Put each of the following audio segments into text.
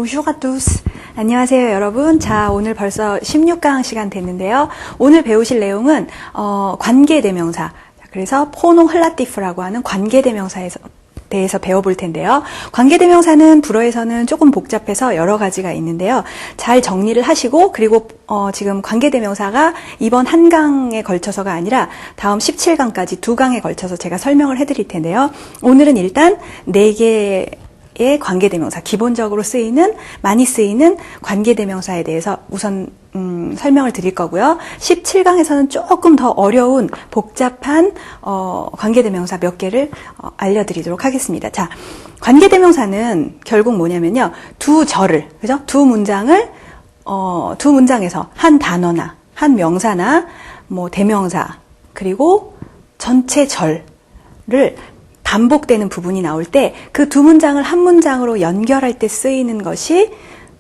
Bonjour à tous. 안녕하세요, 여러분. 자, 오늘 벌써 16강 시간 됐는데요. 오늘 배우실 내용은 관계대명사. 그래서 pronom relatif라고 하는 관계대명사에서 대해서 배워볼 텐데요. 관계대명사는 불어에서는 조금 복잡해서 여러 가지가 있는데요. 잘 정리를 하시고 그리고 지금 관계대명사가 이번 한 강에 걸쳐서가 아니라 다음 17강까지 두 강에 걸쳐서 제가 설명을 해드릴 텐데요. 오늘은 일단 4개의 관계대명사, 기본적으로 많이 쓰이는 관계대명사에 대해서 우선 설명을 드릴 거고요. 17강에서는 조금 더 어려운 복잡한 관계대명사 몇 개를 알려드리도록 하겠습니다. 자, 관계대명사는 결국 뭐냐면요. 그죠? 두 문장에서 한 단어나 한 명사나 뭐 대명사 그리고 전체 절을 반복되는 부분이 나올 때 그 두 문장을 한 문장으로 연결할 때 쓰이는 것이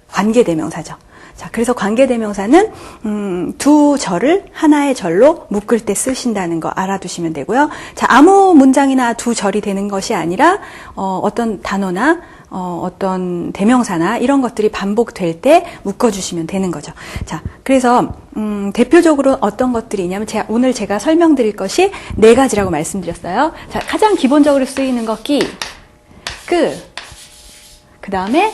관계대명사죠. 자, 그래서 관계대명사는 두 절을 하나의 절로 묶을 때 쓰신다는 거 알아두시면 되고요. 자, 아무 문장이나 두 절이 되는 것이 아니라 어떤 단어나 어떤 대명사나 이런 것들이 반복될 때 묶어주시면 되는 거죠. 자, 그래서 대표적으로 어떤 것들이 있냐면 오늘 제가 설명드릴 것이 4가지라고 말씀드렸어요. 자, 가장 기본적으로 쓰이는 거 그 다음에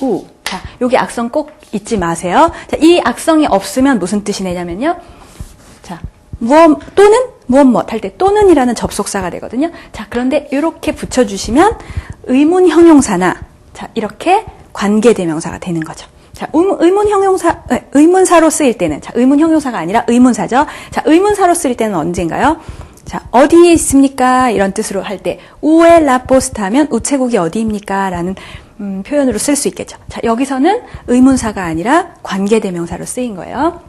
우. 자, 여기 악성 꼭 잊지 마세요. 자, 이 악성이 없으면 무슨 뜻이 되냐면요. 자, 무엇 할 때 또는이라는 접속사가 되거든요. 자, 그런데 이렇게 붙여주시면 의문 형용사나 자, 이렇게 관계대명사가 되는 거죠. 자, 의문사로 쓰일 때는 자, 의문 형용사가 아니라 의문사죠. 자, 의문사로 쓰일 때는 언젠가요? 자, 어디에 있습니까? 이런 뜻으로 할 때 우에 라 포스타 하면 우체국이 어디입니까? 라는 표현으로 쓸 수 있겠죠. 자, 여기서는 의문사가 아니라 관계대명사로 쓰인 거예요.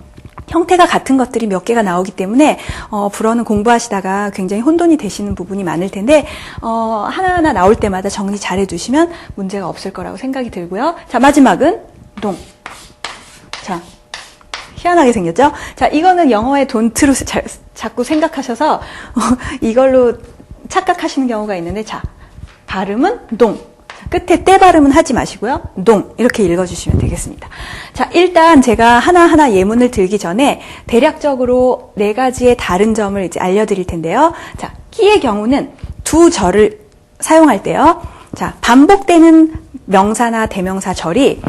형태가 같은 것들이 몇 개가 나오기 때문에 불어는 공부하시다가 굉장히 혼돈이 되시는 부분이 많을 텐데 하나하나 나올 때마다 정리 잘 해두시면 문제가 없을 거라고 생각이 들고요. 자, 마지막은 동. 자, 희한하게 생겼죠? 자, 이거는 영어의 don't로 자꾸 생각하셔서 이걸로 착각하시는 경우가 있는데 자, 발음은 동. 끝에 때 발음은 하지 마시고요. 동 이렇게 읽어주시면 되겠습니다. 자, 일단 제가 하나하나 예문을 들기 전에 대략적으로 4가지의 다른 점을 이제 알려드릴 텐데요. 자, 끼의 경우는 두 절을 사용할 때요. 자, 반복되는 명사나 대명사 절이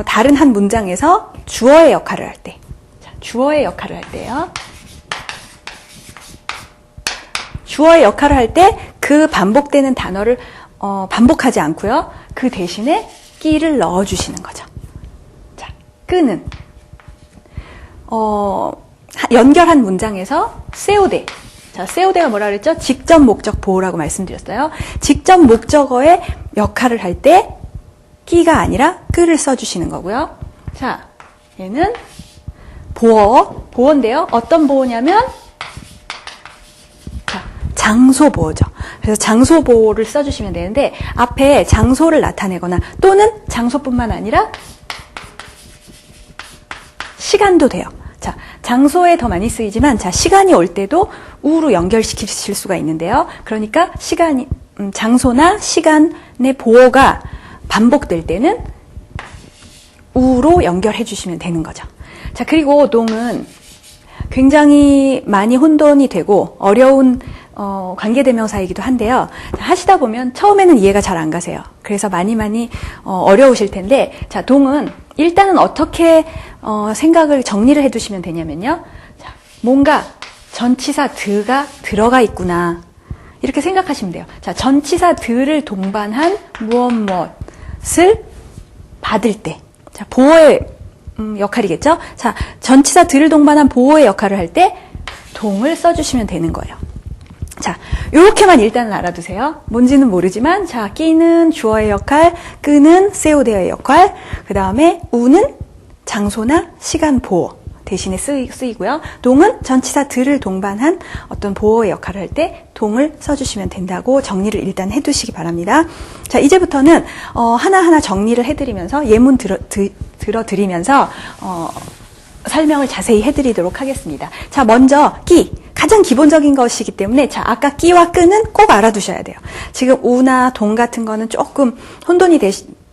다른 한 문장에서 주어의 역할을 할 때, 자, 주어의 역할을 할 때요. 주어의 역할을 할 때 그 반복되는 단어를 반복하지 않고요. 그 대신에 끼를 넣어주시는 거죠. 자, 끄는. 연결한 문장에서 세우대. 자, 세우대가 뭐라 그랬죠? 직접 목적 보호라고 말씀드렸어요. 직접 목적어의 역할을 할 때 끼가 아니라 끄를 써주시는 거고요. 자, 얘는 보어인데요. 어떤 보호냐면 장소 보호죠. 그래서 장소 보호를 써주시면 되는데 앞에 장소를 나타내거나 또는 장소뿐만 아니라 시간도 돼요. 자, 장소에 더 많이 쓰이지만 자, 시간이 올 때도 우로 연결시키실 수가 있는데요. 그러니까 장소나 시간의 보호가 반복될 때는 우로 연결해 주시면 되는 거죠. 자, 그리고 동은 굉장히 많이 혼돈이 되고 어려운 관계대명사이기도 한데요. 하시다 보면 처음에는 이해가 잘 안 가세요. 그래서 많이 어려우실 텐데 자, 동은 일단은 어떻게 생각을 정리를 해두시면 되냐면요. 자, 뭔가 전치사 드가 들어가 있구나 이렇게 생각하시면 돼요. 자, 전치사 드를 동반한 무엇을 받을 때 자, 보호의 역할이겠죠. 자, 전치사 드를 동반한 보호의 역할을 할 때 동을 써주시면 되는 거예요. 자, 요렇게만 일단은 알아두세요. 뭔지는 모르지만, 자, 끼는 주어의 역할, 끄는 세우대의 역할, 그 다음에 우는 장소나 시간 보호 대신에 쓰이고요. 동은 전치사 들을 동반한 어떤 보호의 역할을 할 때 동을 써주시면 된다고 정리를 일단 해두시기 바랍니다. 자, 이제부터는 하나하나 정리를 해드리면서 예문 들어드리면서 설명을 자세히 해드리도록 하겠습니다. 자, 먼저 끼. 가장 기본적인 것이기 때문에 자, 아까 끼와 끄는 꼭 알아두셔야 돼요. 지금 우나 동 같은 거는 조금 혼돈이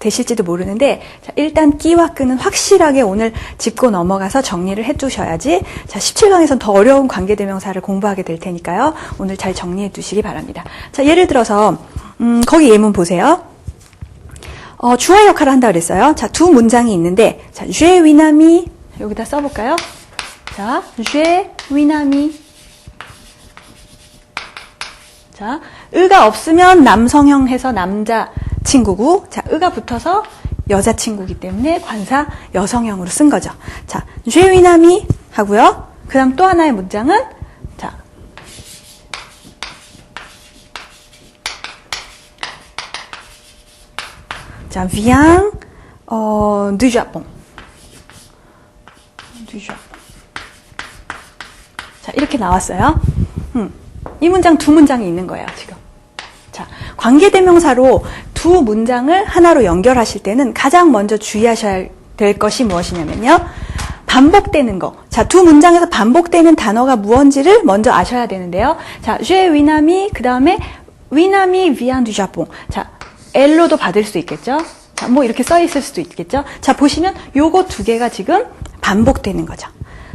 되실지도 모르는데, 자, 일단 끼와 끈은 확실하게 오늘 짚고 넘어가서 정리를 해두셔야지, 자, 17강에선 더 어려운 관계대명사를 공부하게 될 테니까요. 오늘 잘 정리해 두시기 바랍니다. 자, 예를 들어서, 거기 예문 보세요. 주어의 역할을 한다 그랬어요. 자, 두 문장이 있는데, 자, j'ai une amie, 여기다 써볼까요? 자, j'ai une amie. 자, 의가 없으면 남성형 해서 남자 친구고, 자, 의가 붙어서 여자 친구이기 때문에 관사 여성형으로 쓴 거죠. 자, j'ai une amie 하고요. 그 다음 또 하나의 문장은, 자, vient du Japon. du Japon. 자, 이렇게 나왔어요. 이 문장 두 문장이 있는 거예요, 지금. 자, 관계대명사로 두 문장을 하나로 연결하실 때는 가장 먼저 주의하셔야 될 것이 무엇이냐면요. 반복되는 거. 자, 두 문장에서 반복되는 단어가 무언지를 먼저 아셔야 되는데요. 자, j'ai une amie, 그 다음에 une amie vient du Japon. 자, L로도 받을 수 있겠죠? 자, 뭐 이렇게 써 있을 수도 있겠죠? 자, 보시면 요거 두 개가 지금 반복되는 거죠.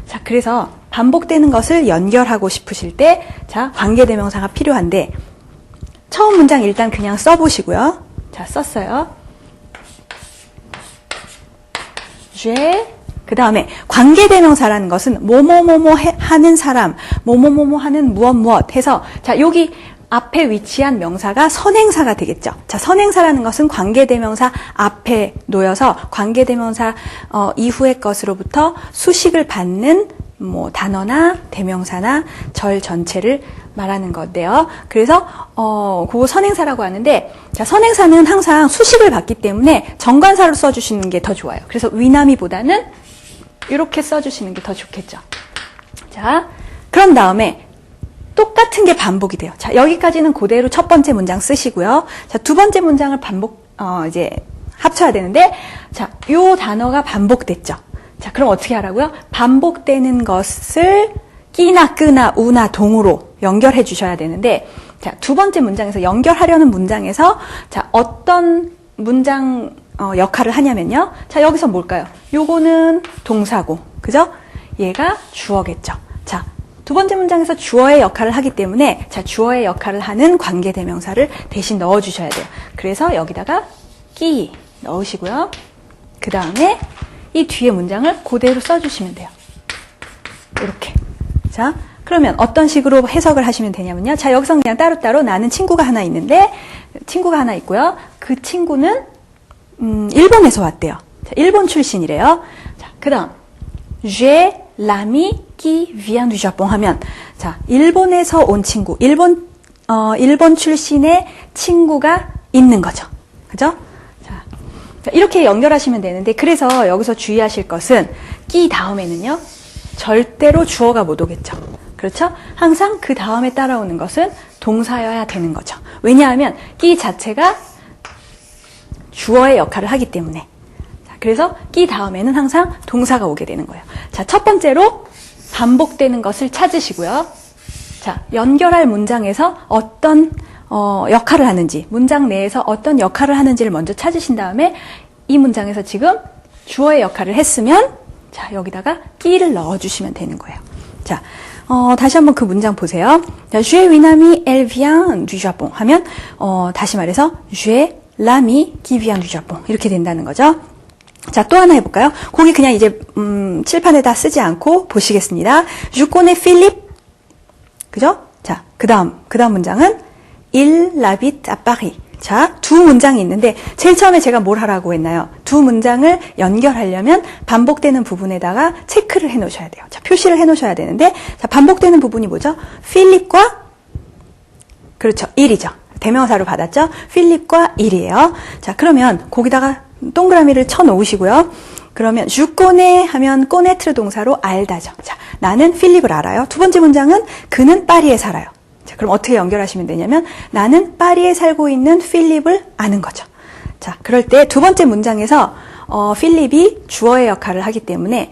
자, 그래서 반복되는 것을 연결하고 싶으실 때, 자, 관계대명사가 필요한데, 처음 문장 일단 그냥 써보시고요. 자, 썼어요. j'ai, 그 다음에 관계대명사라는 것은 뭐뭐뭐뭐 하는 사람, 뭐뭐뭐뭐 하는 무엇 해서, 자, 여기 앞에 위치한 명사가 선행사가 되겠죠. 자, 선행사라는 것은 관계대명사 앞에 놓여서 관계대명사 이후의 것으로부터 수식을 받는 뭐 단어나 대명사나 절 전체를 말하는 건데요. 그래서 그거 선행사라고 하는데, 자, 선행사는 항상 수식을 받기 때문에 정관사로 써주시는 게 더 좋아요. 그래서 위남이보다는 이렇게 써주시는 게 더 좋겠죠. 자, 그런 다음에 똑같은 게 반복이 돼요. 자, 여기까지는 그대로 첫 번째 문장 쓰시고요. 자, 두 번째 문장을 이제 합쳐야 되는데, 자, 요 단어가 반복됐죠. 자, 그럼 어떻게 하라고요? 반복되는 것을 끼나 끄나 우나 동으로 연결해 주셔야 되는데, 자, 두 번째 문장에서 연결하려는 문장에서, 자, 어떤 문장 역할을 하냐면요. 자, 여기서 뭘까요? 요거는 동사고, 그죠? 얘가 주어겠죠. 자, 두 번째 문장에서 주어의 역할을 하기 때문에, 자, 주어의 역할을 하는 관계대명사를 대신 넣어주셔야 돼요. 그래서 여기다가 끼 넣으시고요. 그 다음에 이 뒤에 문장을 그대로 써주시면 돼요. 이렇게. 자, 그러면 어떤 식으로 해석을 하시면 되냐면요. 자, 여기서 그냥 따로따로 나는 친구가 하나 있는데, 친구가 하나 있고요. 그 친구는 일본에서 왔대요. 자, 일본 출신이래요. 자, 그 다음 j'ai l'ami qui vient du Japon 하면, 자, 일본에서 온 친구, 일본 출신의 친구가 있는 거죠. 그죠? 자, 이렇게 연결하시면 되는데, 그래서 여기서 주의하실 것은 끼 다음에는요, 절대로 주어가 못 오겠죠. 그렇죠? 항상 그 다음에 따라오는 것은 동사여야 되는 거죠. 왜냐하면 끼 자체가 주어의 역할을 하기 때문에. 그래서 끼 다음에는 항상 동사가 오게 되는 거예요. 자, 첫 번째로 반복되는 것을 찾으시고요. 자, 연결할 문장에서 어떤 역할을 하는지, 문장 내에서 어떤 역할을 하는지를 먼저 찾으신 다음에 이 문장에서 지금 주어의 역할을 했으면, 자, 여기다가 끼를 넣어주시면 되는 거예요. 자, 다시 한번 그 문장 보세요. 자, j'ai une amie, elle vient du Japon 하면, 다시 말해서 j'ai l'ami qui vient du Japon 이렇게 된다는 거죠. 자, 또 하나 해볼까요? 거기 그냥 이제 칠판에다 쓰지 않고 보시겠습니다. Je connais Philippe. 그죠? 자, 그 다음 문장은 Il habite à Paris. 자, 두 문장이 있는데 제일 처음에 제가 뭘 하라고 했나요? 두 문장을 연결하려면 반복되는 부분에다가 체크를 해 놓으셔야 돼요. 자, 표시를 해 놓으셔야 되는데, 자, 반복되는 부분이 뭐죠? 필립과, 그렇죠, 일이죠. 대명사로 받았죠? 필립과 일이에요. 자, 그러면 거기다가 동그라미를 쳐 놓으시고요. 그러면 je connais 하면 connaître 동사로 알다죠. 자, 나는 필립을 알아요. 두 번째 문장은 그는 파리에 살아요. 자, 그럼 어떻게 연결하시면 되냐면 나는 파리에 살고 있는 필립을 아는 거죠. 자, 그럴 때 두 번째 문장에서 필립이 주어의 역할을 하기 때문에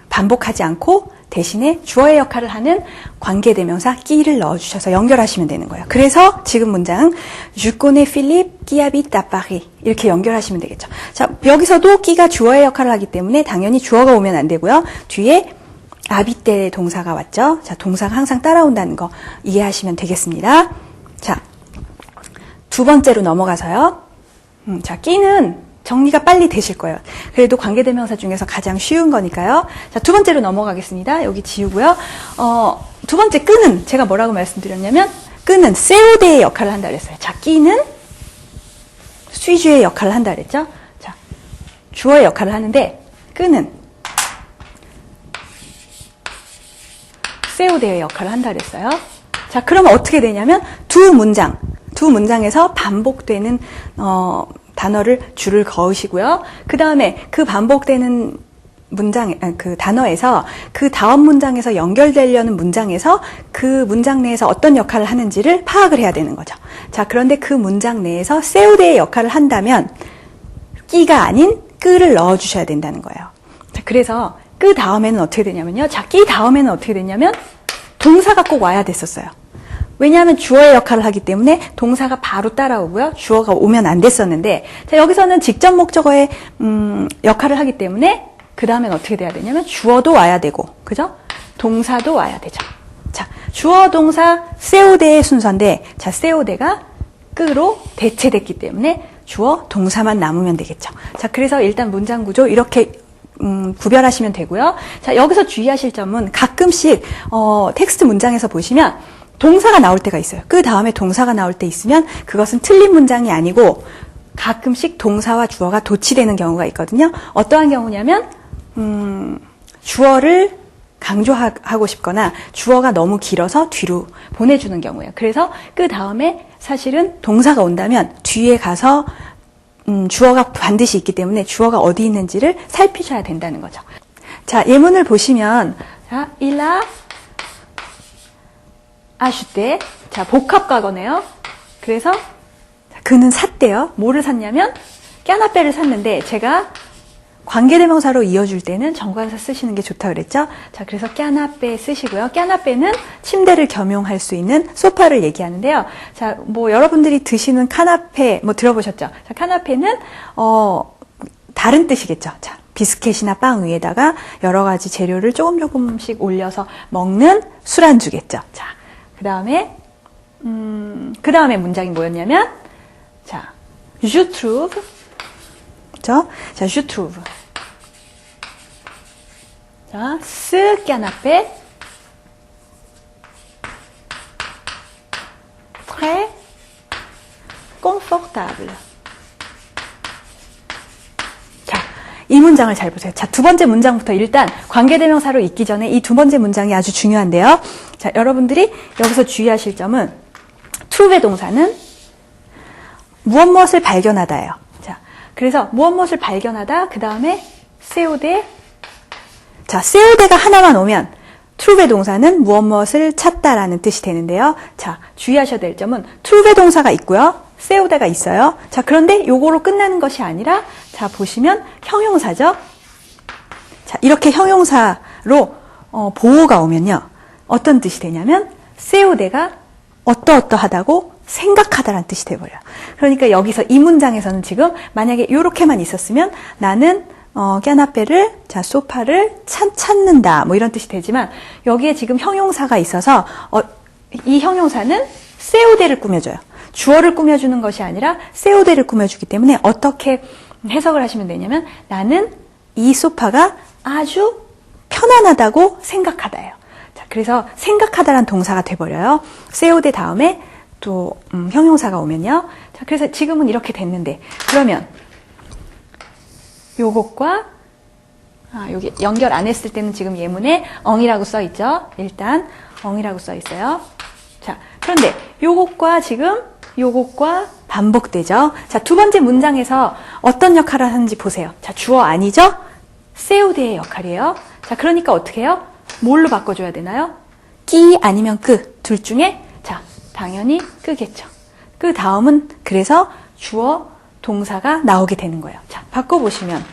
반복하지 않고 대신에 주어의 역할을 하는 관계대명사 끼를 넣어주셔서 연결하시면 되는 거예요. 그래서 지금 문장 Je connais Philippe qui habite à Paris 이렇게 연결하시면 되겠죠. 자, 여기서도 끼가 주어의 역할을 하기 때문에 당연히 주어가 오면 안 되고요. 뒤에 habite 동사가 왔죠. 자, 동사가 항상 따라온다는 거 이해하시면 되겠습니다. 자, 두 번째로 넘어가서요. 자, 끼는 정리가 빨리 되실 거예요. 그래도 관계대명사 중에서 가장 쉬운 거니까요. 자, 두 번째로 넘어가겠습니다. 여기 지우고요. 두 번째 끄는 제가 뭐라고 말씀드렸냐면 끄는 세우대의 역할을 한다 그랬어요. 자, 끼는 수주의 역할을 한다 그랬죠. 자, 주어의 역할을 하는데 끄는 세우대의 역할을 한다 그랬어요. 자, 그러면 어떻게 되냐면 두 문장에서 반복되는 단어를 줄을 그으시고요. 그 다음에 그 반복되는 그 단어에서 그 다음 문장에서 연결되려는 문장에서 그 문장 내에서 어떤 역할을 하는지를 파악을 해야 되는 거죠. 자, 그런데 그 문장 내에서 세우대의 역할을 한다면 끼가 아닌 끄를 넣어주셔야 된다는 거예요. 자, 그래서 그 다음에는 어떻게 되냐면요. 자, 끼 다음에는 어떻게 되냐면 동사가 꼭 와야 됐었어요. 왜냐하면 주어의 역할을 하기 때문에 동사가 바로 따라오고요. 주어가 오면 안 됐었는데, 자, 여기서는 직접 목적어의 역할을 하기 때문에 그 다음엔 어떻게 돼야 되냐면 주어도 와야 되고, 그죠? 동사도 와야 되죠. 자, 주어, 동사, 세우대의 순서인데, 자, 세우대가 끄로 대체됐기 때문에 주어, 동사만 남으면 되겠죠. 자, 그래서 일단 문장 구조 이렇게 구별하시면 되고요. 자, 여기서 주의하실 점은 가끔씩 텍스트 문장에서 보시면 동사가 나올 때가 있어요. 그 다음에 동사가 나올 때 있으면 그것은 틀린 문장이 아니고 가끔씩 동사와 주어가 도치되는 경우가 있거든요. 어떠한 경우냐면 주어를 강조하고 싶거나 주어가 너무 길어서 뒤로 보내주는 경우예요. 그래서 그 다음에 사실은 동사가 온다면 뒤에 가서 주어가 반드시 있기 때문에 주어가 어디 있는지를 살피셔야 된다는 거죠. 자, 예문을 보시면 자, il a acheté. 자, 복합과거네요. 그래서 그는 샀대요. 뭐를 샀냐면 까나페를 샀는데 제가 관계대명사로 이어줄 때는 정관사 쓰시는 게 좋다고 그랬죠. 자, 그래서 까나페 쓰시고요. 까나페는 침대를 겸용할 수 있는 소파를 얘기하는데요. 자, 뭐 여러분들이 드시는 카나페 뭐 들어보셨죠? 자, 카나페는 다른 뜻이겠죠. 자, 비스켓이나 빵 위에다가 여러 가지 재료를 조금씩 올려서 먹는 술안주겠죠. 자, 그 다음에 문장이 뭐였냐면, 자, je trouve. 그죠? 자, je trouve. 자, ce canapé très confortable. 자, 이 문장을 잘 보세요. 자, 두 번째 문장부터 일단 관계대명사로 읽기 전에 이 두 번째 문장이 아주 중요한데요. 자, 여러분들이 여기서 주의하실 점은 trouve의 동사는 무엇을 발견하다예요. 자, 그래서 무엇을 발견하다, 그 다음에 세우대. 자, 세우대가 하나만 오면 trouve의 동사는 무엇을 찾다라는 뜻이 되는데요. 자, 주의하셔야 될 점은 trouve 동사가 있고요. 세우대가 있어요. 자, 그런데 요거로 끝나는 것이 아니라, 자, 보시면 형용사죠. 자, 이렇게 형용사로 보호가 오면요. 어떤 뜻이 되냐면 세우대가 어떠어떠하다고 생각하다라는 뜻이 돼버려요. 그러니까 여기서 이 문장에서는 지금 만약에 이렇게만 있었으면 나는 까나페를, 자, 소파를 찾는다 뭐 이런 뜻이 되지만 여기에 지금 형용사가 있어서 이 형용사는 세우대를 꾸며줘요. 주어를 꾸며주는 것이 아니라 세우대를 꾸며주기 때문에 어떻게 해석을 하시면 되냐면 나는 이 소파가 아주 편안하다고 생각하다예요. 자, 그래서 생각하다란 동사가 돼버려요. 세우대 다음에 또 형용사가 오면요. 자, 그래서 지금은 이렇게 됐는데 그러면 요것과 여기 연결 안 했을 때는 지금 예문에 엉이라고 써 있죠. 일단 엉이라고 써 있어요. 자, 그런데 요것과 지금 요것과 반복되죠. 자, 두 번째 문장에서 어떤 역할을 하는지 보세요. 자, 주어 아니죠? 세우대의 역할이에요. 자, 그러니까 어떻게 해요? 뭘로 바꿔줘야 되나요? 끼 아니면 끄 둘 중에 자, 당연히 끄겠죠. 그 다음은 그래서 주어 동사가 나오게 되는 거예요. 자, 바꿔보시면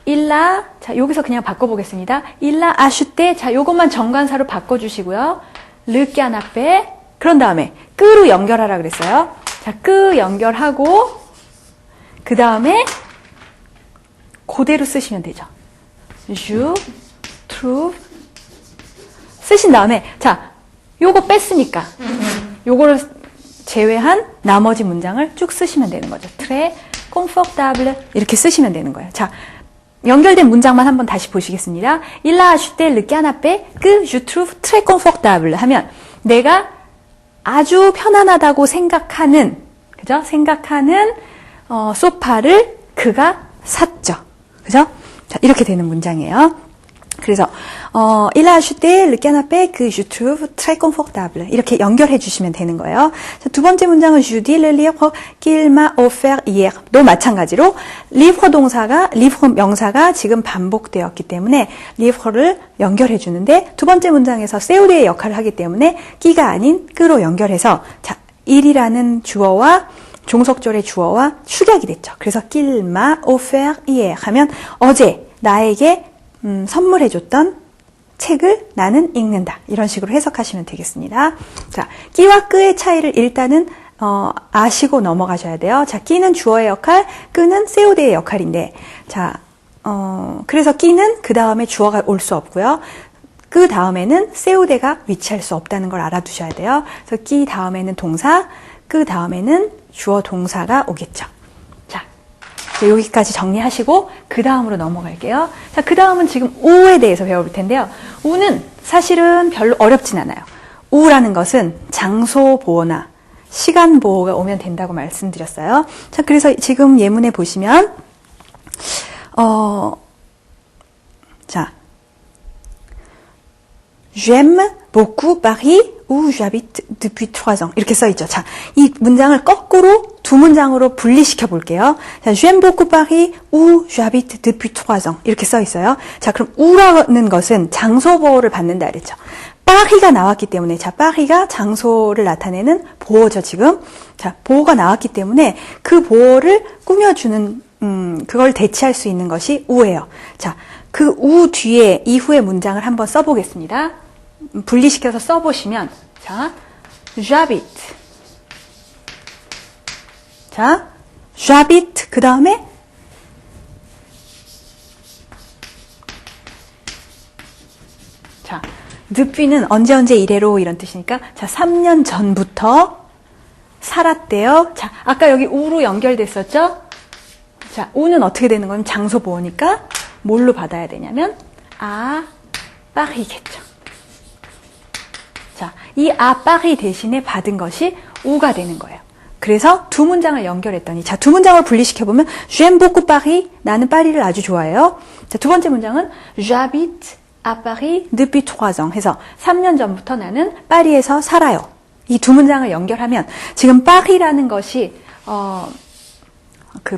일라, 자, 여기서 그냥 바꿔보겠습니다. 일라 아슈테, 자, 요것만 정관사로 바꿔주시고요. 르끼아나페, 그런 다음에 끄로 연결하라 그랬어요. 자, 끄 연결하고, 그 다음에 그대로 쓰시면 되죠. 주, 트루, 쓰신 다음에, 자, 요거 뺐으니까, 요거를 제외한 나머지 문장을 쭉 쓰시면 되는 거죠. 트레, confortable 이렇게 쓰시면 되는 거예요. 자, 연결된 문장만 한번 다시 보시겠습니다. Il a acheté le canapé que je trouve très confortable 하면 내가 아주 편안하다고 생각하는, 그죠? 생각하는 소파를 그가 샀죠. 그죠? 자, 이렇게 되는 문장이에요. 그래서 il a acheté le canapé que je trouve très confortable 이렇게 연결해 주시면 되는 거예요. 자, 두 번째 문장은 je dis le livre qu'il m'a offert hier 도 마찬가지로 livre 동사가 livre 명사가 지금 반복되었기 때문에 livre를 연결해 주는데 두 번째 문장에서 세우드의 역할을 하기 때문에 끼가 아닌 끄로 연결해서 자, 일이라는 주어와 종속절의 주어와 축약이 됐죠. 그래서 qu'il m'a offert hier 하면 어제 나에게 선물해줬던 책을 나는 읽는다. 이런 식으로 해석하시면 되겠습니다. 자, 끼와 끄의 차이를 일단은 아시고 넘어가셔야 돼요. 자, 끼는 주어의 역할, 끄는 세우드의 역할인데, 자, 그래서 끼는 그 다음에 주어가 올 수 없고요. 그 다음에는 세우드가 위치할 수 없다는 걸 알아두셔야 돼요. 그래서 끼 다음에는 동사, 그 다음에는 주어 동사가 오겠죠. 여기까지 정리하시고 그 다음으로 넘어갈게요. 자, 그 다음은 지금 우에 대해서 배워볼 텐데요. 우는 사실은 별로 어렵진 않아요. 우라는 것은 장소 보호나 시간 보호가 오면 된다고 말씀드렸어요. 자, 그래서 지금 예문에 보시면 자, j'aime beaucoup Paris où j'habite depuis 3 ans. 이렇게 써있죠. 자, 이 문장을 거꾸로 두 문장으로 분리시켜 볼게요. 자, j'aime beaucoup Paris où j'habite depuis 3 ans. 이렇게 써있어요. 자, 그럼 우라는 것은 장소 보호를 받는다 그랬죠. 파리가 나왔기 때문에, 자, 파리가 장소를 나타내는 보호죠, 지금. 자, 보호가 나왔기 때문에 그 보호를 꾸며주는, 그걸 대체할 수 있는 것이 우예요. 자, 그 우 뒤에 이후의 문장을 한번 써보겠습니다. 분리시켜서 써보시면, 자, j'habite. 자, j'habite. 그 다음에, 자, depuis 는 언제 이래로 이런 뜻이니까, 자, 3년 전부터 살았대요. 자, 아까 여기 우로 연결됐었죠? 자, 우는 어떻게 되는 거냐면 장소 보호니까 뭘로 받아야 되냐면, 파리겠죠. 자, 이 파리 대신에 받은 것이 우가 되는 거예요. 그래서 두 문장을 연결했더니, 자, 두 문장을 분리시켜보면, j'aime beaucoup Paris, 나는 파리를 아주 좋아해요. 자, 두 번째 문장은, j'habite à Paris depuis 3 ans 해서 3년 전부터 나는 파리에서 살아요. 이 두 문장을 연결하면, 지금 파리라는 것이,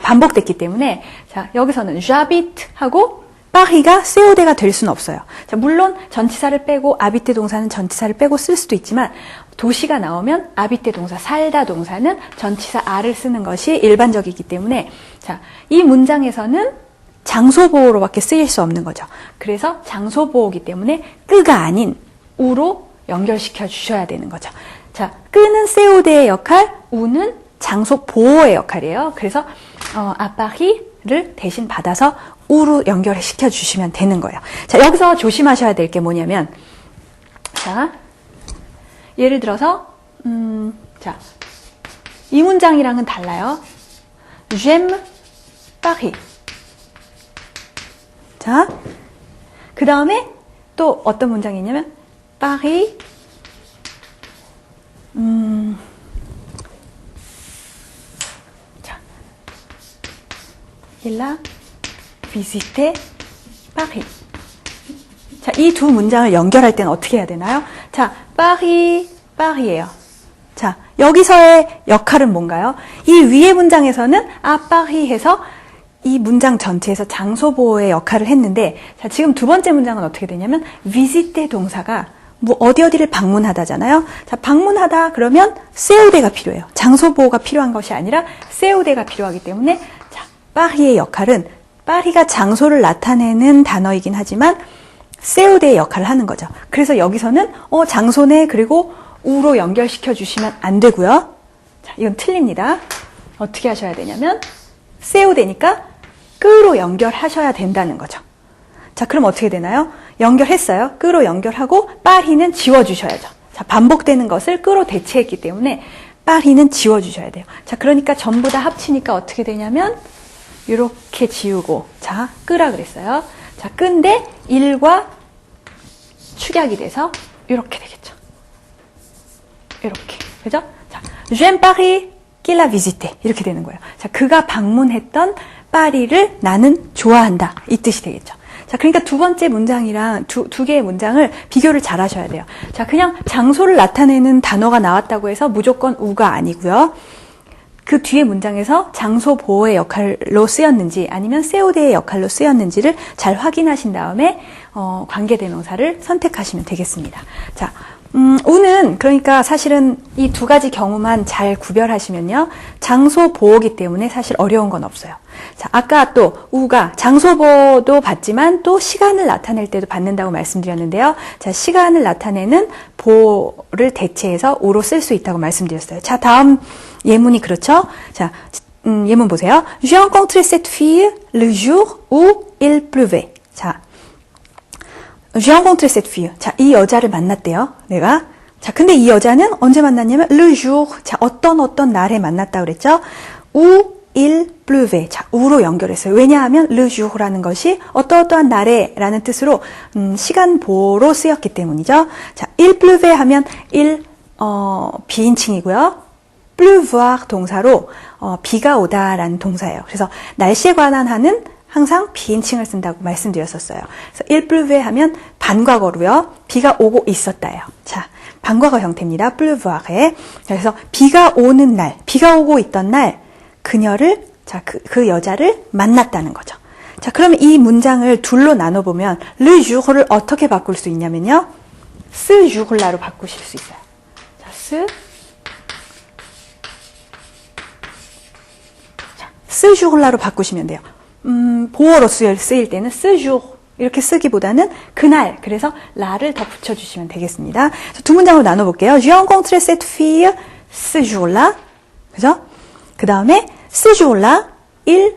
반복됐기 때문에, 자, 여기서는 j'habite 하고, 파리가 세우대가 될 수는 없어요. 자, 물론 전치사를 빼고 아비테 동사는 전치사를 빼고 쓸 수도 있지만 도시가 나오면 아비테 동사, 살다 동사는 전치사 아를 쓰는 것이 일반적이기 때문에 자, 이 문장에서는 장소 보호로밖에 쓰일 수 없는 거죠. 그래서 장소 보호이기 때문에 끄가 아닌 우로 연결시켜 주셔야 되는 거죠. 자, 끄는 세우대의 역할, 우는 장소 보호의 역할이에요. 그래서 아파리를 대신 받아서 우로 연결시켜 주시면 되는 거예요. 자, 여기서 조심하셔야 될 게 뭐냐면, 자, 예를 들어서, 자, 이 문장이랑은 달라요. J'aime Paris. 자, 그 다음에 또 어떤 문장이 있냐면, Paris, 자, il a visité Paris. 자, 이 두 문장을 연결할 때는 어떻게 해야 되나요? 자, 파리예요. 자, 여기서의 역할은 뭔가요? 이 위의 문장에서는 파리 해서 이 문장 전체에서 장소 보호의 역할을 했는데, 자, 지금 두 번째 문장은 어떻게 되냐면 visiter 동사가 뭐 어디를 방문하다잖아요. 자, 방문하다 그러면 세우대가 필요해요. 장소 보호가 필요한 것이 아니라 세우대가 필요하기 때문에 자, 파리의 역할은 파리가 장소를 나타내는 단어이긴 하지만 세우대의 역할을 하는 거죠. 그래서 여기서는 장소네 그리고 우로 연결시켜 주시면 안 되고요. 자, 이건 틀립니다. 어떻게 하셔야 되냐면 세우대니까 끄로 연결하셔야 된다는 거죠. 자, 그럼 어떻게 되나요? 연결했어요. 끄로 연결하고 파리는 지워주셔야죠. 자, 반복되는 것을 끄로 대체했기 때문에 파리는 지워주셔야 돼요. 자, 그러니까 전부 다 합치니까 어떻게 되냐면 이렇게 지우고 자, 끄라 그랬어요. 자, 끈데 1과 축약이 돼서 이렇게 되겠죠. 이렇게. 그죠? 자, J'aime Paris qu'il a visité. 이렇게 되는 거예요. 자, 그가 방문했던 파리를 나는 좋아한다. 이 뜻이 되겠죠. 자, 그러니까 두 번째 문장이랑 두 개의 문장을 비교를 잘 하셔야 돼요. 자, 그냥 장소를 나타내는 단어가 나왔다고 해서 무조건 우가 아니고요. 그 뒤에 문장에서 장소 보호의 역할로 쓰였는지 아니면 세우대의 역할로 쓰였는지를 잘 확인하신 다음에 관계대명사를 선택하시면 되겠습니다. 자, 우는 그러니까 사실은 이 두 가지 경우만 잘 구별하시면요. 장소 보호기 때문에 사실 어려운 건 없어요. 자, 아까 또 우가 장소 보호도 받지만 또 시간을 나타낼 때도 받는다고 말씀드렸는데요. 자, 시간을 나타내는 보호를 대체해서 우로 쓸 수 있다고 말씀드렸어요. 자, 다음 예문이 그렇죠? 자, 예문 보세요. J'ai rencontré cette fille le jour où il pleuvait. 자, J'ai rencontré cette fille. 자, 이 여자를 만났대요. 내가. 자, 근데 이 여자는 언제 만났냐면 le jour. 자, 어떤 날에 만났다 그랬죠? où il pleuvait. 자, 우로 연결했어요. 왜냐하면 le jour라는 것이 어떠한 날에라는 뜻으로 시간 보호로 쓰였기 때문이죠. 자, il pleuvait 하면 il 비인칭이고요. pleuvoir 동사로 비가 오다라는 동사예요. 그래서 날씨에 관한 하는 항상 비인칭을 쓴다고 말씀드렸었어요. 그래서 il pleuvait 하면 반과거로요. 비가 오고 있었다예요. 자, 반과거 형태입니다. pleuvoir에. 그래서 비가 오는 날, 비가 오고 있던 날 그녀를 자, 그 여자를 만났다는 거죠. 자, 그러면 이 문장을 둘로 나눠보면 le jour를 어떻게 바꿀 수 있냐면요. ce jour-la로 바꾸실 수 있어요. 자, ce jour-la로 바꾸시면 돼요. 보호로 쓰일 때는 ce jour 이렇게 쓰기보다는 그날, 그래서 라를 더 붙여주시면 되겠습니다. 두 문장으로 나눠볼게요. J'ai rencontré cette fille ce jour-là. 그죠? 그 다음에 ce jour-là, il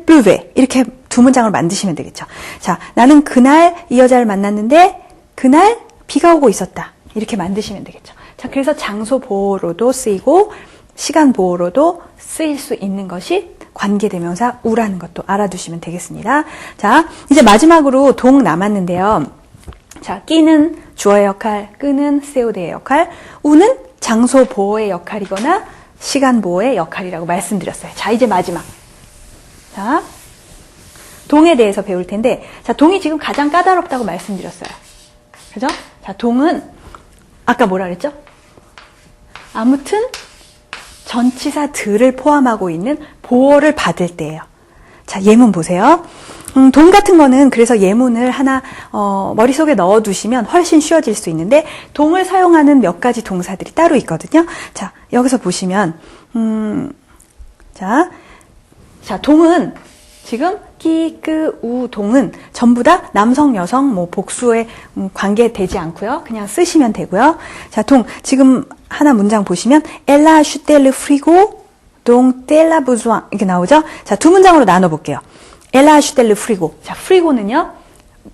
pleuvait. 이렇게 두 문장을 만드시면 되겠죠. 자, 나는 그날 이 여자를 만났는데 그날 비가 오고 있었다. 이렇게 만드시면 되겠죠. 자, 그래서 장소 보호로도 쓰이고 시간 보호로도 쓰일 수 있는 것이 관계대명사 우라는 것도 알아두시면 되겠습니다. 자, 이제 마지막으로 동 남았는데요. 자, 끼는 주어의 역할, 끄는 세우대의 역할, 우는 장소 보호의 역할이거나 시간 보호의 역할이라고 말씀드렸어요. 자, 이제 마지막. 자, 동에 대해서 배울 텐데, 자, 동이 지금 가장 까다롭다고 말씀드렸어요. 그죠? 자, 동은 아까 뭐라 그랬죠? 아무튼 전치사 들을 포함하고 있는 보호를 받을 때예요. 자, 예문 보세요. 동 같은 거는 그래서 예문을 하나 머릿속에 넣어두시면 훨씬 쉬워질 수 있는데 동을 사용하는 몇 가지 동사들이 따로 있거든요. 자, 여기서 보시면 자, 동은 지금 끼, 끄, 우, 동은 전부 다 남성, 여성, 뭐 복수에 관계되지 않고요. 그냥 쓰시면 되고요. 자, 동 지금 하나 문장 보시면 Elle a acheté le frigo dont elle a besoin 이렇게 나오죠. 자, 두 문장으로 나눠볼게요. Elle a acheté le frigo. 자, 프리고는요.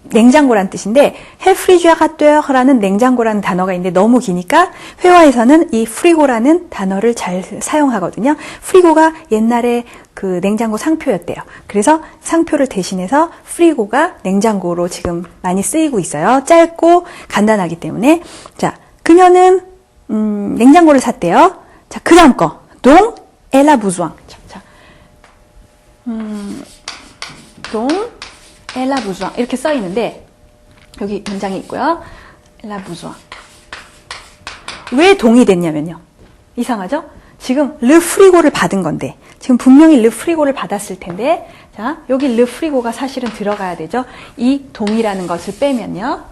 냉장고란 뜻인데 réfrigérateur라는 냉장고라는 단어가 있는데 너무 기니까 회화에서는 이 프리고라는 단어를 잘 사용하거든요. 프리고가 옛날에 그 냉장고 상표였대요. 그래서 상표를 대신해서 프리고가 냉장고로 지금 많이 쓰이고 있어요. 짧고 간단하기 때문에. 자, 그녀는 냉장고를 샀대요. 자, 그 다음 거 dont elle a besoin. 자, dont elle a besoin 이렇게 써 있는데 여기 문장이 있고요. elle a besoin. 왜 동이 됐냐면요. 이상하죠? 지금 le frigo를 받은 건데 지금 분명히 le frigo를 받았을 텐데 자, 여기 le frigo가 사실은 들어가야 되죠. 이 동이라는 것을 빼면요.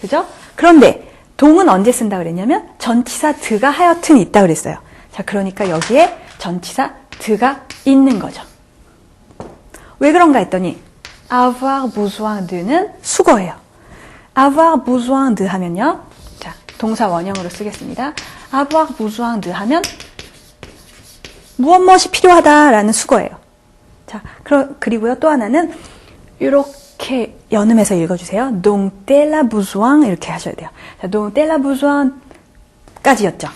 그죠? 그런데 동은 언제 쓴다 그랬냐면 전치사 드가 하여튼 있다 그랬어요. 자, 그러니까 여기에 전치사 드가 있는 거죠. 왜 그런가 했더니 avoir besoin de는 수거예요. avoir besoin de 하면요. 자, 동사 원형으로 쓰겠습니다. avoir besoin de 하면 무엇이 필요하다라는 수거예요. 자, 그리고요. 또 하나는 이렇게 연음해서 읽어주세요. donc tel a besoin 이렇게 하셔야 돼요. 자, donc tel a besoin까지였죠.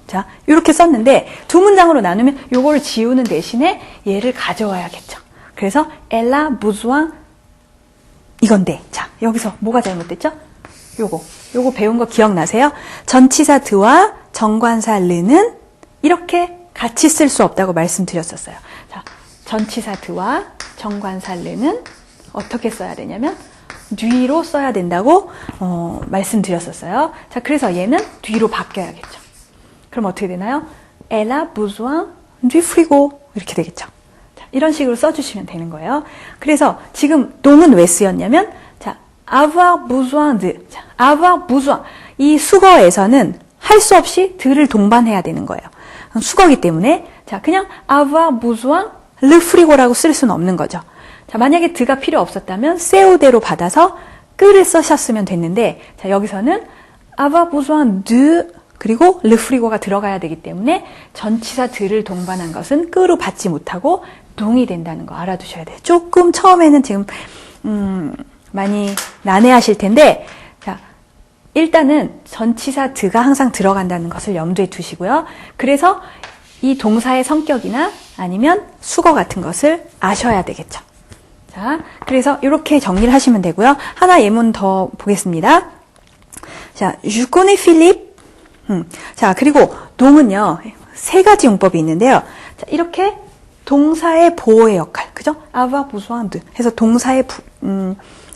자, 이렇게 썼는데 두 문장으로 나누면 요거를 지우는 대신에 얘를 가져와야겠죠. 그래서 elle a besoin 이건데, 자, 여기서 뭐가 잘못됐죠? 요거 배운 거 기억나세요? 전치사 드와 정관사 르는 이렇게 같이 쓸 수 없다고 말씀드렸었어요. 자, 전치사 드와 정관사 르는 어떻게 써야 되냐면 뒤로 써야 된다고 말씀드렸었어요. 자, 그래서 얘는 뒤로 바뀌어야겠죠. 그럼 어떻게 되나요? Elle a besoin du frigo 이렇게 되겠죠. 자, 이런 식으로 써주시면 되는 거예요. 그래서 지금 동은 왜 쓰였냐면 자, avoir besoin de, 자, avoir besoin 이 수거에서는 할 수 없이 드를 동반해야 되는 거예요. 수거기 때문에 자, 그냥 avoir besoin le frigo라고 쓸 수는 없는 거죠. 자, 만약에 드가 필요 없었다면 CO대로 받아서 끄를 쓰셨으면 됐는데 자, 여기서는 avoir besoin de 그리고 le frigo가 들어가야 되기 때문에 전치사 드를 동반한 것은 끄로 받지 못하고 동이 된다는 거 알아두셔야 돼요. 조금 처음에는 지금 많이 난해하실 텐데 자, 일단은 전치사 드가 항상 들어간다는 것을 염두에 두시고요. 그래서 이 동사의 성격이나 아니면 수거 같은 것을 아셔야 되겠죠. 자, 그래서 이렇게 정리를 하시면 되고요. 하나 예문 더 보겠습니다. 자, je connais Philippe. 자, 그리고 동은요, 세 가지 용법이 있는데요. 자, 이렇게 동사의 보호의 역할, 그죠? avoir besoin de 해서 동사의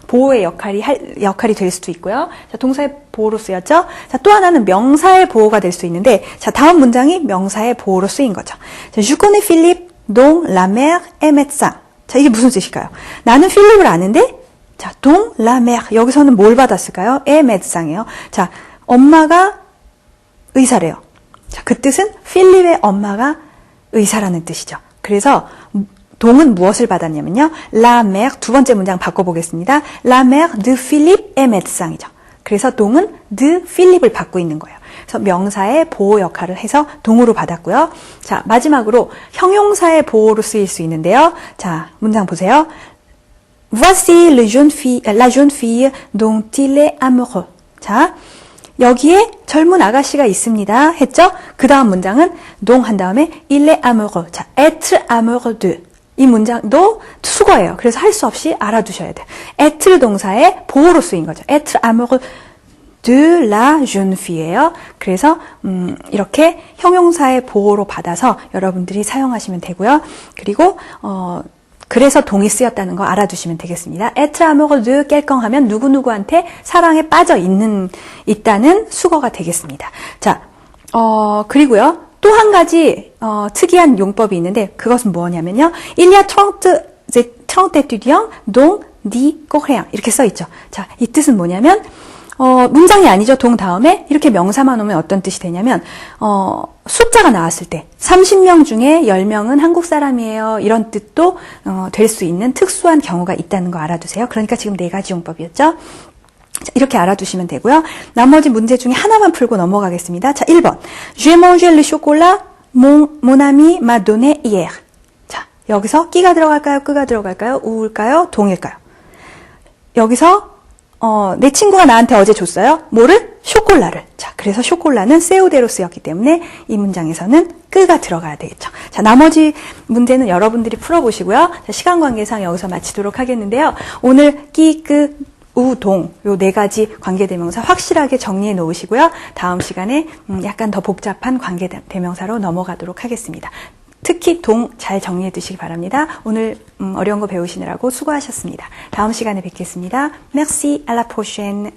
보호의 역할이 될 수도 있고요. 자, 동사의 보호로 쓰였죠? 자, 또 하나는 명사의 보호가 될 수 있는데, 자, 다음 문장이 명사의 보호로 쓰인 거죠. 자, je connais Philippe, dont la mère est médecin. 자, 이게 무슨 뜻일까요? 나는 필립을 아는데, 자, dont la mère. 여기서는 뭘 받았을까요? est médecin이에요. 자, 엄마가 의사래요. 자, 그 뜻은 필립의 엄마가 의사라는 뜻이죠. 그래서 동은 무엇을 받았냐면요. La mère, 두 번째 문장 바꿔보겠습니다. La mère de Philippe est médecin이죠. 그래서 동은 de Philippe을 받고 있는 거예요. 그래서 명사의 보호 역할을 해서 동으로 받았고요. 자, 마지막으로 형용사의 보호로 쓰일 수 있는데요. 자, 문장 보세요. Voici la jeune fille dont il est amoureux. 자, 여기에 젊은 아가씨가 있습니다. 했죠? 그 다음 문장은 dont 한 다음에 il est amoureux. 자, être amoureux de. 이 문장도 수거예요. 그래서 할 수 없이 알아두셔야 돼요. être 동사의 보호로 쓰인 거죠. être amoureux de la jeune fille예요. 그래서 이렇게 형용사의 보호로 받아서 여러분들이 사용하시면 되고요. 그리고 그래서 동이 쓰였다는 거 알아두시면 되겠습니다. être amoureux de quelqu'un 하면 누구누구한테 사랑에 빠져 있다는 수거가 되겠습니다. 자, 그리고요. 또 한 가지 특이한 용법이 있는데 그것은 뭐냐면요. Il y a 30 étudiants dont 10 coréens 이렇게 써 있죠. 자, 이 뜻은 뭐냐면 문장이 아니죠. 동 다음에 이렇게 명사만 오면 어떤 뜻이 되냐면 숫자가 나왔을 때 30명 중에 10명은 한국 사람이에요. 이런 뜻도 될 수 있는 특수한 경우가 있다는 거 알아두세요. 그러니까 지금 네 가지 용법이었죠. 자, 이렇게 알아두시면 되고요. 나머지 문제 중에 하나만 풀고 넘어가겠습니다. 자, 1번. J'ai mangé le chocolat mon ami m'a donné hier. 자, 여기서 끼가 들어갈까요? 끄가 들어갈까요? 우일까요? 동일까요? 여기서 내 친구가 나한테 어제 줬어요. 뭐를? 쇼콜라를. 자, 그래서 쇼콜라는 CO대로 쓰였기 때문에 이 문장에서는 끄가 들어가야 되겠죠. 자, 나머지 문제는 여러분들이 풀어보시고요. 자, 시간 관계상 여기서 마치도록 하겠는데요. 오늘 끼, 끄, 우, 동, 요 네 가지 관계대명사 확실하게 정리해 놓으시고요. 다음 시간에 약간 더 복잡한 관계대명사로 넘어가도록 하겠습니다. 특히 동 잘 정리해 두시기 바랍니다. 오늘 어려운 거 배우시느라고 수고하셨습니다. 다음 시간에 뵙겠습니다. Merci, à la prochaine.